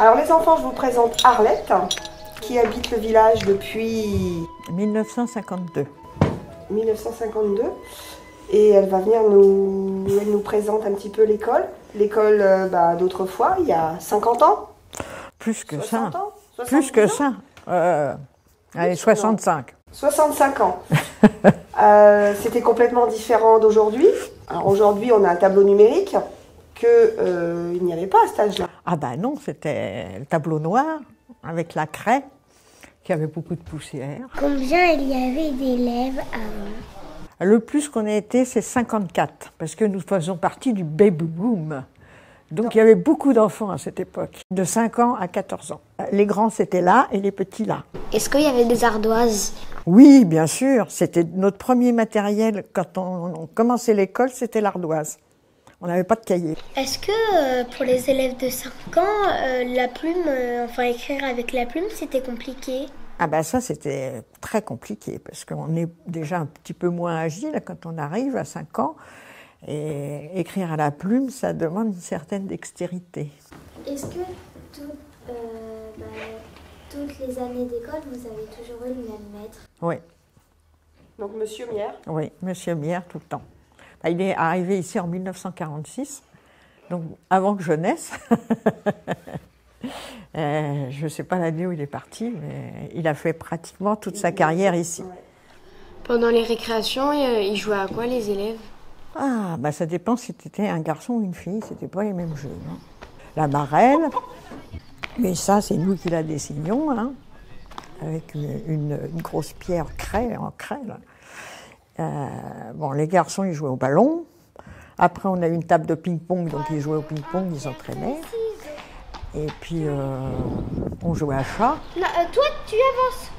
Alors les enfants, je vous présente Arlette, qui habite le village depuis 1952. 1952. Et elle va venir elle nous présente un petit peu l'école. L'école d'autrefois, il y a 50 ans. Plus que 60 ça. ans, Plus que ans. ça. Allez, 65. 65 ans. C'était complètement différent d'aujourd'hui. Alors aujourd'hui, on a un tableau numérique qu'il n'y avait pas à cet âge-là. Ah ben non, c'était le tableau noir avec la craie qui avait beaucoup de poussière. Combien il y avait d'élèves avant? Le plus qu'on ait été, c'est 54, parce que nous faisons partie du baby boom. Donc il y avait beaucoup d'enfants à cette époque, de 5 ans à 14 ans. Les grands, c'était là et les petits, là. Est-ce qu'il y avait des ardoises? Oui, bien sûr. C'était notre premier matériel. Quand on commençait l'école, c'était l'ardoise. On n'avait pas de cahier. Est-ce que pour les élèves de 5 ans, la plume, écrire avec la plume, c'était compliqué? Ah ben ça, c'était très compliqué, parce qu'on est déjà un petit peu moins agile quand on arrive à 5 ans. Et écrire à la plume, ça demande une certaine dextérité. Est-ce que toutes les années d'école, vous avez toujours eu le même maître? Oui. Donc Monsieur Mier. Oui, Monsieur Mier, tout le temps. Il est arrivé ici en 1946, donc avant que je naisse. Je ne sais pas l'année où il est parti, mais il a fait pratiquement toute sa carrière ici. Pendant les récréations, ils jouaient à quoi les élèves? Ah, ben ça dépend si tu étais un garçon ou une fille, c'était pas les mêmes jeux. Hein. La marelle, mais ça c'est nous qui la dessinions, hein, avec une grosse pierre en craie. Là. Les garçons ils jouaient au ballon. Après on a eu une table de ping-pong, donc ils jouaient au ping-pong, ils s'entraînaient. Et puis on jouait à chat. Toi tu avances.